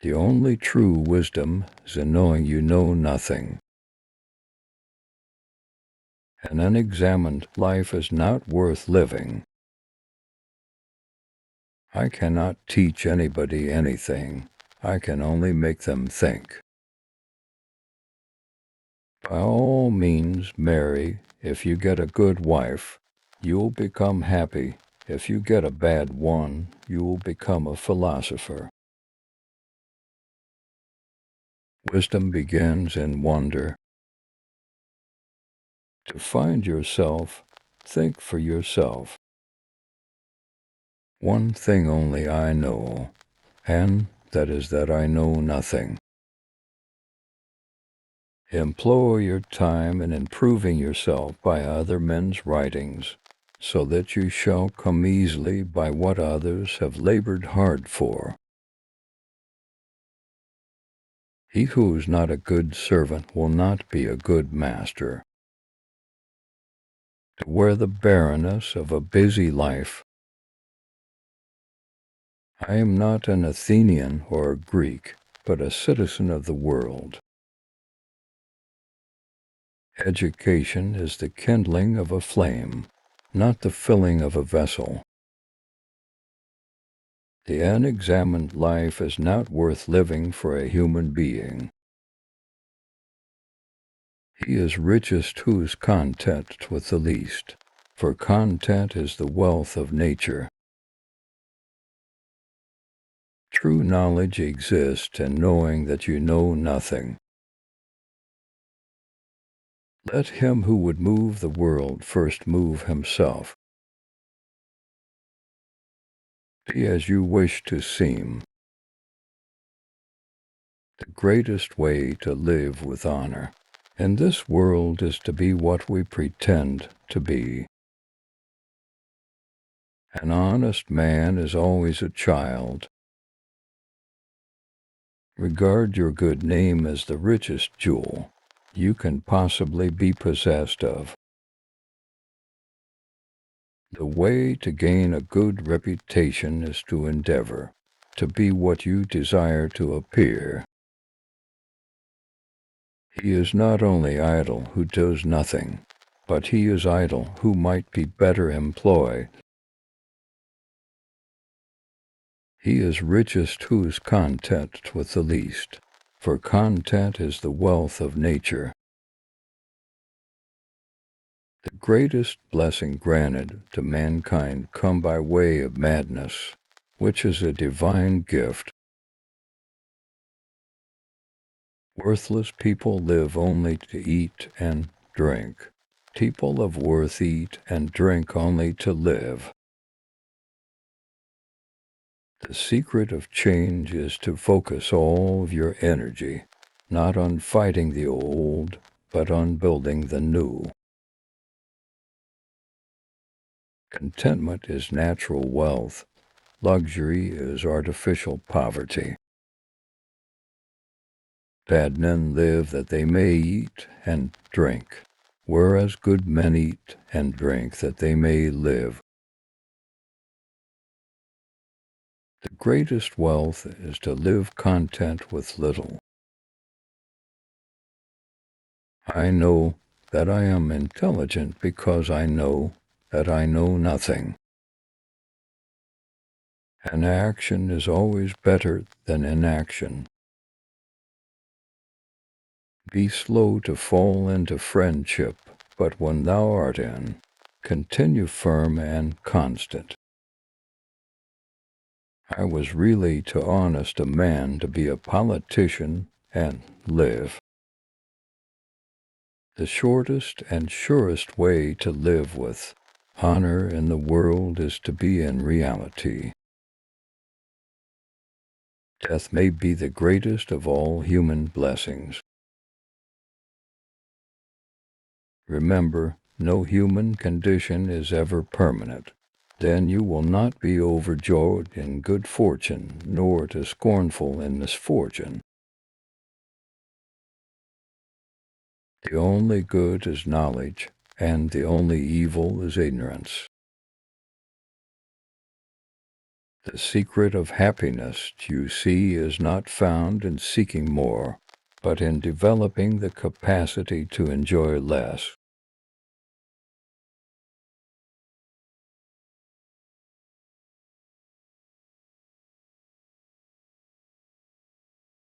The only true wisdom is in knowing you know nothing. An unexamined life is not worth living. I cannot teach anybody anything. I can only make them think. By all means, marry. If you get a good wife, you'll become happy. If you get a bad one, you will become a philosopher. Wisdom begins in wonder. To find yourself, think for yourself. One thing only I know, and that is that I know nothing. Employ your time in improving yourself by other men's writings, so that you shall come easily by what others have labored hard for. He who is not a good servant will not be a good master. To wear the barrenness of a busy life. I am not an Athenian or a Greek, but a citizen of the world. Education is the kindling of a flame, not the filling of a vessel. The unexamined life is not worth living for a human being. He is richest who is content with the least, for content is the wealth of nature. True knowledge exists in knowing that you know nothing. Let him who would move the world first move himself. Be as you wish to seem. The greatest way to live with honor in this world is to be what we pretend to be. An honest man is always a child. Regard your good name as the richest jewel you can possibly be possessed of. The way to gain a good reputation is to endeavor to be what you desire to appear. He is not only idle who does nothing, but he is idle who might be better employed. He is richest who is content with the least, for content is the wealth of nature. The greatest blessing granted to mankind come by way of madness, which is a divine gift. Worthless people live only to eat and drink. People of worth eat and drink only to live. The secret of change is to focus all of your energy, not on fighting the old, but on building the new. Contentment is natural wealth. Luxury is artificial poverty. Bad men live that they may eat and drink, whereas good men eat and drink that they may live. The greatest wealth is to live content with little. I know that I am intelligent because I know that I know nothing. An action is always better than inaction. Be slow to fall into friendship, but when thou art in, continue firm and constant. I was really too honest a man to be a politician and live. The shortest and surest way to live with honor in the world is to be in reality. Death may be the greatest of all human blessings. Remember, no human condition is ever permanent. Then you will not be overjoyed in good fortune, nor too scornful in misfortune. The only good is knowledge, and the only evil is ignorance. The secret of happiness, you see, is not found in seeking more, but in developing the capacity to enjoy less.